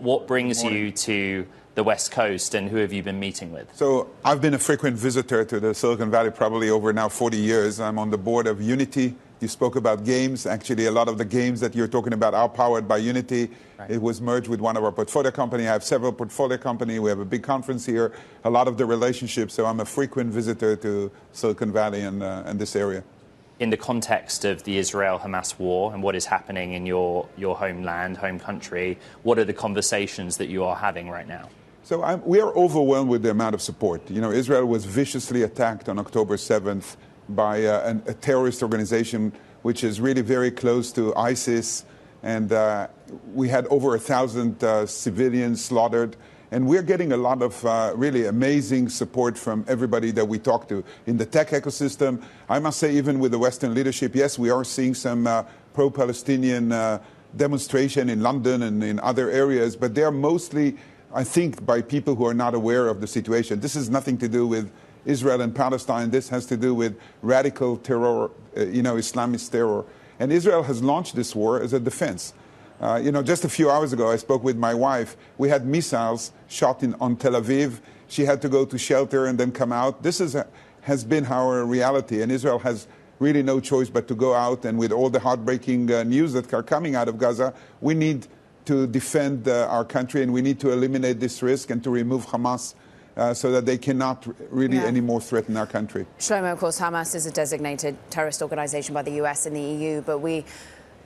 What brings you to the West Coast, and who have you been meeting with? So I've been a frequent visitor to the Silicon Valley probably over now 40 years. I'm on the board of Unity. You spoke about games. Actually, a lot of the games that you're talking about are powered by Unity. Right. It was merged with one of our portfolio companies. I have several portfolio companies. We have a big conference here, a lot of the relationships. So I'm a frequent visitor to Silicon Valley and this area. In the context of the Israel-Hamas war and what is happening in your homeland, home country, what are the conversations that you are having right now? So we are overwhelmed with the amount of support. You know, Israel was viciously attacked on October 7th by a terrorist organization which is really very close to ISIS. And we had over 1,000 civilians slaughtered. And we're getting a lot of really amazing support from everybody that we talk to. In the tech ecosystem, I must say, even with the Western leadership, yes, we are seeing some pro-Palestinian demonstration in London and in other areas, but they're mostly, I think, by people who are not aware of the situation. This has nothing to do with Israel and Palestine. This has to do with radical terror, Islamist terror. And Israel has launched this war as a defense. Just a few hours ago, I spoke with my wife. We had missiles shot on Tel Aviv. She had to go to shelter and then come out. This has been our reality, and Israel has really no choice but to go out. And with all the heartbreaking news that are coming out of Gaza, we need to defend our country, and we need to eliminate this risk and to remove Hamas so that they cannot really anymore threaten our country. Shlomo, of course, Hamas is a designated terrorist organization by the US and the EU, but we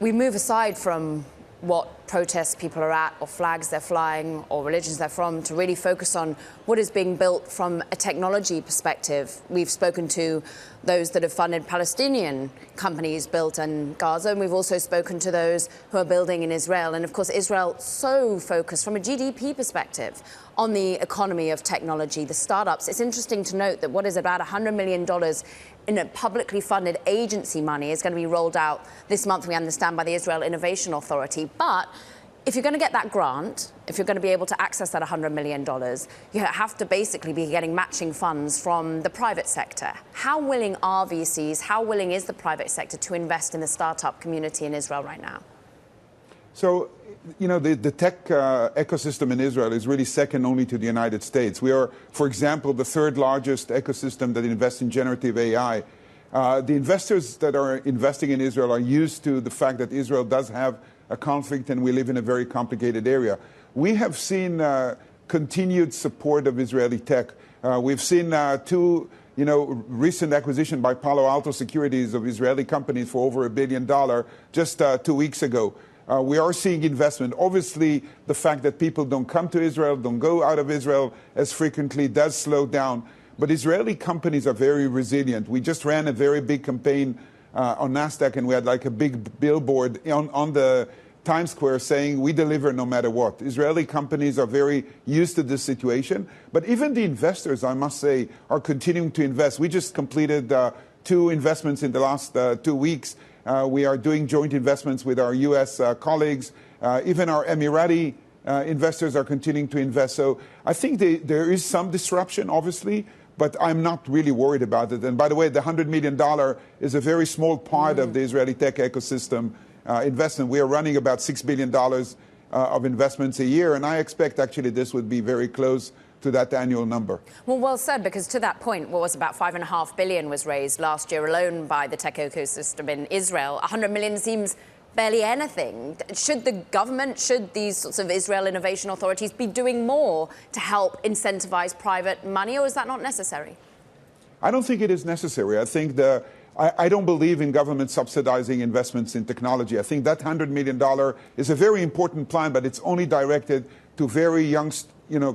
move aside from what protests people are at or flags they're flying or religions they're from to really focus on what is being built from a technology perspective. We've spoken to those that have funded Palestinian companies built in Gaza, and we've also spoken to those who are building in Israel. And of course, Israel so focused from a GDP perspective on the economy of technology, the startups. It's interesting to note that what is about $100 million in a publicly funded agency money is going to be rolled out this month, we understand, by the Israel Innovation Authority. But if you're going to get that grant, if you're going to be able to access that $100 million, you have to basically be getting matching funds from the private sector. How willing are VCs, how willing is the private sector to invest in the startup community in Israel right now? So, the tech ecosystem in Israel is really second only to the United States. We are, for example, the third largest ecosystem that invests in generative AI. The investors that are investing in Israel are used to the fact that Israel does have a conflict and we live in a very complicated area. We have seen continued support of Israeli tech. We've seen two recent acquisition by Palo Alto Securities of Israeli companies for over $1 billion just 2 weeks ago. We are seeing investment. Obviously, the fact that people don't come to Israel, don't go out of Israel as frequently does slow down. But Israeli companies are very resilient. We just ran a very big campaign on NASDAQ, and we had like a big billboard on the Times Square saying, we deliver no matter what. Israeli companies are very used to this situation. But even the investors, I must say, are continuing to invest. We just completed 2 investments in the last 2 weeks. We are doing joint investments with our U.S. colleagues. Even our Emirati investors are continuing to invest. So I think there is some disruption, obviously, but I'm not really worried about it. And by the way, the $100 million is a very small part of the Israeli tech ecosystem investment. We are running about $6 billion of investments a year, and I expect actually this would be very close to that annual number. Well said, because to that point, what was about $5.5 billion was raised last year alone by the tech ecosystem in Israel. 100 million seems barely anything. Should the government, should these sorts of Israel innovation authorities be doing more to help incentivize private money, or is that not necessary? I don't think it is necessary. I think I don't believe in government subsidizing investments in technology. I think that $100 million is a very important plan, but it's only directed to very young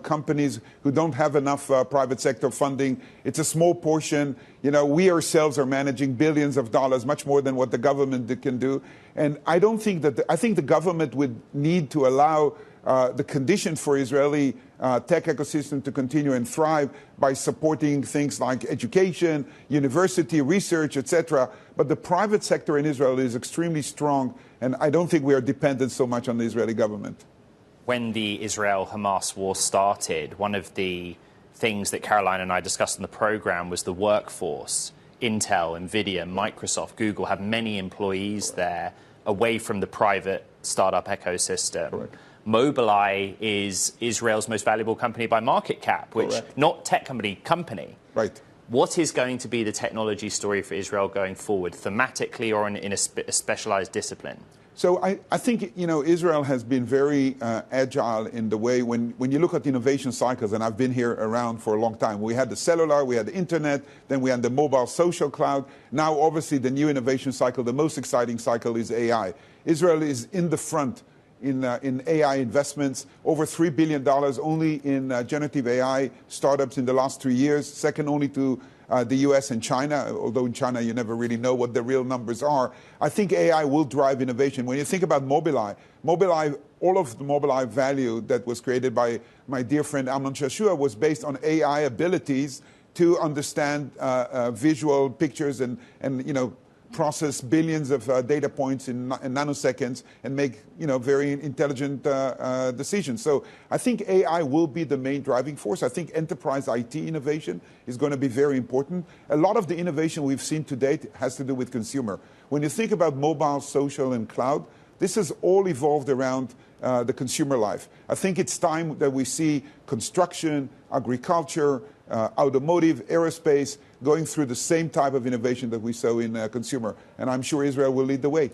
companies who don't have enough private sector funding. It's a small portion. We ourselves are managing billions of dollars, much more than what the government can do. And I don't think that I think the government would need to allow the conditions for Israeli tech ecosystem to continue and thrive by supporting things like education, university, research, etc. But the private sector in Israel is extremely strong, and I don't think we are dependent so much on the Israeli government. When the Israel-Hamas war started, one of the things that Caroline and I discussed in the program was the workforce. Intel, Nvidia, Microsoft, Google have many employees there away from the private startup ecosystem. Correct. Mobileye is Israel's most valuable company by market cap, which Correct. not tech company. Right. What is going to be the technology story for Israel going forward, thematically or in a specialized discipline? So I think, Israel has been very agile in the way when you look at innovation cycles, and I've been here around for a long time. We had the cellular, we had the internet, then we had the mobile social cloud. Now, obviously, the new innovation cycle, the most exciting cycle is AI. Israel is in the front in AI investments, over $3 billion only in generative AI startups in the last 3 years, second only to the US and China, although in China you never really know what the real numbers are. I think AI will drive innovation. When you think about Mobileye, all of the Mobileye value that was created by my dear friend Amnon Shashua was based on AI abilities to understand visual pictures and process billions of data points in nanoseconds and make very intelligent decisions. So I think AI will be the main driving force. I think enterprise IT innovation is going to be very important. A lot of the innovation we've seen to date has to do with consumer. When you think about mobile, social, and cloud, this has all evolved around the consumer life. I think it's time that we see construction, agriculture, automotive, aerospace going through the same type of innovation that we saw in consumer. And I'm sure Israel will lead the way.